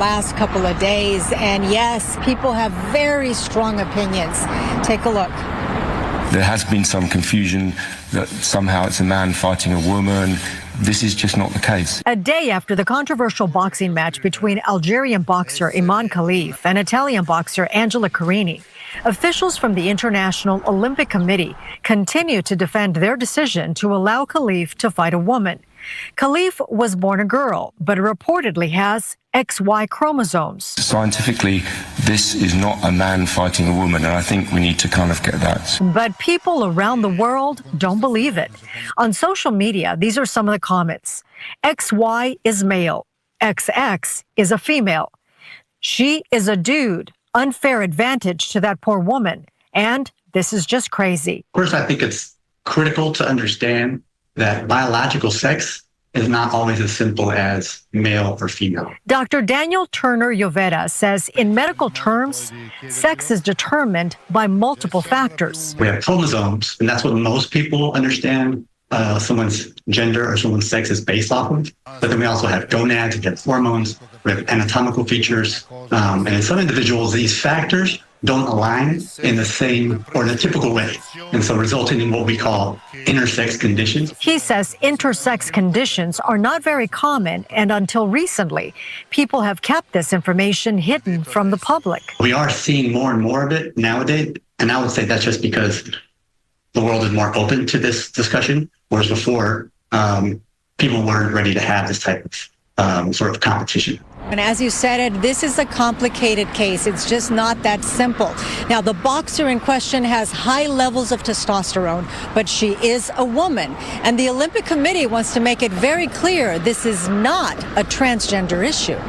Last couple of days, and yes, people have very strong opinions. Take a look. There has been some confusion that somehow it's a man fighting a woman. This is just not the case. A day after the controversial boxing match between Algerian boxer Imane Khelif and Italian boxer Angela Carini, officials from the International Olympic Committee continue to defend their decision to allow Khelif to fight a woman. Khelif was born a girl, but reportedly has XY chromosomes. Scientifically, this is not a man fighting a woman, and I think we need to kind of get that. But people around the world don't believe it. On social media, these are some of the comments. XY is male. XX is a female. She is a dude. Unfair advantage to that poor woman. And this is just crazy. First, I think it's critical to understand that biological sex is not always as simple as male or female. Dr. Daniel Turner Llovera says in medical terms, sex is determined by multiple factors. We have chromosomes, and that's what most people understand someone's gender or someone's sex is based off of. But then we also have gonads, we have hormones, we have anatomical features. And in some individuals, these factors don't align in the same or in a typical way, and so resulting in what we call intersex conditions. He says intersex conditions are not very common, and until recently, people have kept this information hidden from the public. We are seeing more and more of it nowadays, and I would say that's just because the world is more open to this discussion, whereas before, people weren't ready to have this type of sort of competition. And as you said it, this is a complicated case. It's just not that simple. Now, the boxer in question has high levels of testosterone, but she is a woman. And the Olympic Committee wants to make it very clear this is not a transgender issue.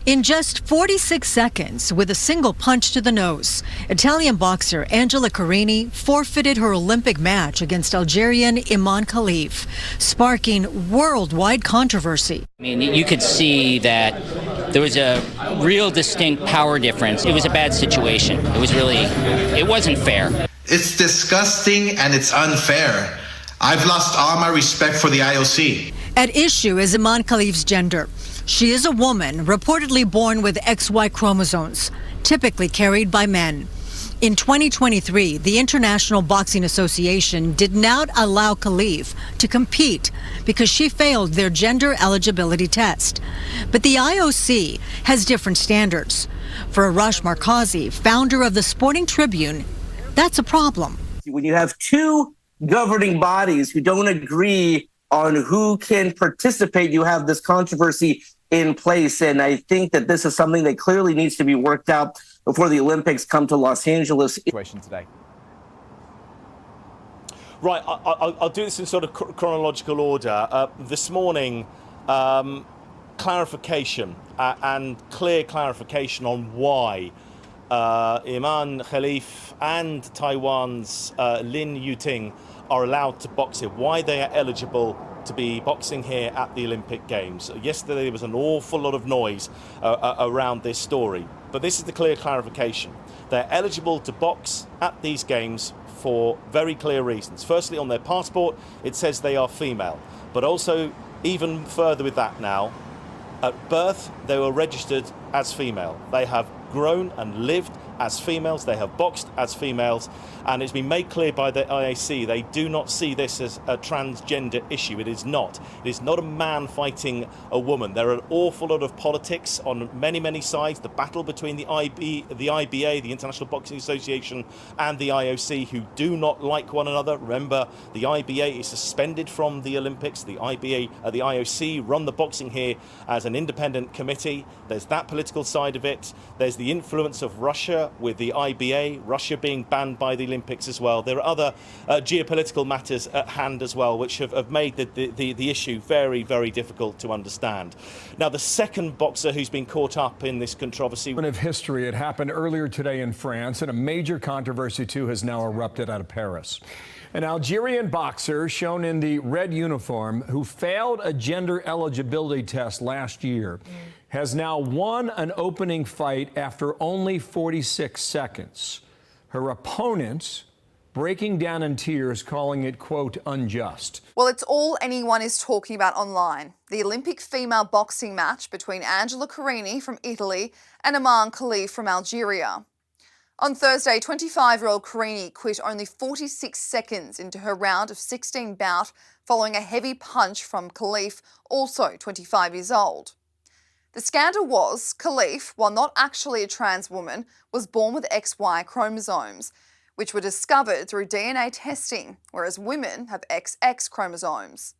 In just 46 seconds, with a single punch to the nose, Italian boxer Angela Carini forfeited her Olympic match against Algerian Imane Khelif, sparking worldwide controversy. I mean, you could see that there was a real distinct power difference. It was a bad situation. It wasn't fair. It's disgusting and it's unfair. I've lost all my respect for the IOC. At issue is Imane Khelif's gender. She is a woman reportedly born with XY chromosomes, typically carried by men. In 2023, the International Boxing Association did not allow Khelif to compete because she failed their gender eligibility test. But the IOC has different standards. For Arash Markazi, founder of the Sporting Tribune, that's a problem. When you have two governing bodies who don't agree on who can participate, you have this controversy in place. And I think that this is something that clearly needs to be worked out before the Olympics come to Los Angeles. Today. Right, I'll do this in sort of chronological order. This morning, clarification and clear clarification on why Imane Khelif and Taiwan's Lin Yuting are allowed to box here, why they are eligible to be boxing here at the Olympic Games. Yesterday there was an awful lot of noise around this story, but this is the clear clarification. They're eligible to box at these games for very clear reasons. Firstly, on their passport it says they are female, but also even further with that now, at birth they were registered as female. They have grown and lived as females, they have boxed as females, and it's been made clear by the IAC they do not see this as a transgender issue. It is not. It is not a man fighting a woman. There are an awful lot of politics on many sides. The battle between the IBA, the International Boxing Association, and the IOC, who do not like one another. Remember, the IBA is suspended from the Olympics. The IOC run the boxing here as an independent committee. There's that political side of it. There's the influence of Russia with the IBA, Russia being banned by the Olympics as well. There are other geopolitical matters at hand as well, which have made the issue very difficult to understand. Now, the second boxer who's been caught up in this controversy. Of history, it happened earlier today in France, and a major controversy too has now erupted out of Paris. An Algerian boxer shown in the red uniform who failed a gender eligibility test last year has now won an opening fight after only 46 seconds. Her opponent breaking down in tears, calling it, quote, unjust. Well, it's all anyone is talking about online. The Olympic female boxing match between Angela Carini from Italy and Imane Khelif from Algeria. On Thursday, 25-year-old Carini quit only 46 seconds into her round of 16 bout following a heavy punch from Khelif, also 25 years old. The scandal was Khelif, while not actually a trans woman, was born with XY chromosomes, which were discovered through DNA testing, whereas women have XX chromosomes.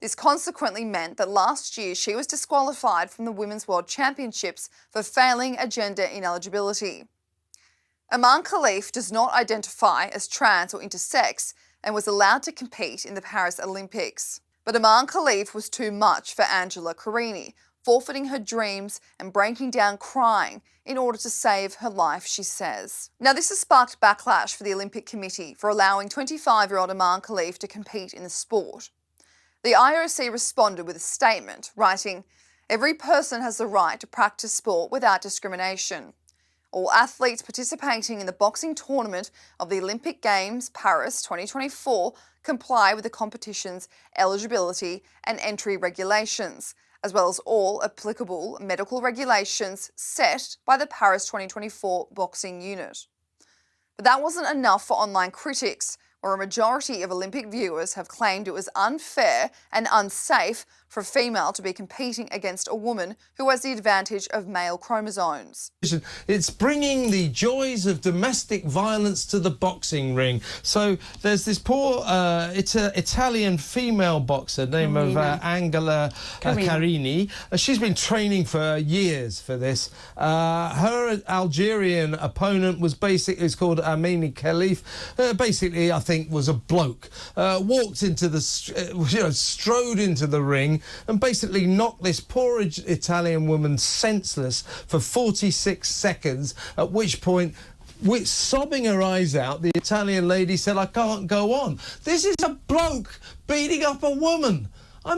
This consequently meant that last year she was disqualified from the Women's World Championships for failing a gender ineligibility. Imane Khelif does not identify as trans or intersex and was allowed to compete in the Paris Olympics. But Imane Khelif was too much for Angela Carini, forfeiting her dreams and breaking down crying in order to save her life, she says. Now, this has sparked backlash for the Olympic Committee for allowing 25-year-old Imane Khelif to compete in the sport. The IOC responded with a statement, writing, "Every person has the right to practice sport without discrimination. All athletes participating in the boxing tournament of the Olympic Games Paris 2024 comply with the competition's eligibility and entry regulations, as well as all applicable medical regulations set by the Paris 2024 boxing unit." But that wasn't enough for online critics, where a majority of Olympic viewers have claimed it was unfair and unsafe for a female to be competing against a woman who has the advantage of male chromosomes. It's bringing the joys of domestic violence to the boxing ring. So there's this poor Italian female boxer named Angela Carini. She's been training for years for this. Her Algerian opponent was basically, it's called Imane Khelif. Basically, I think was a bloke. Walked into the, strode into the ring and basically knocked this poor Italian woman senseless for 46 seconds, at which point, with sobbing her eyes out, the Italian lady said, "I can't go on." This is a bloke beating up a woman.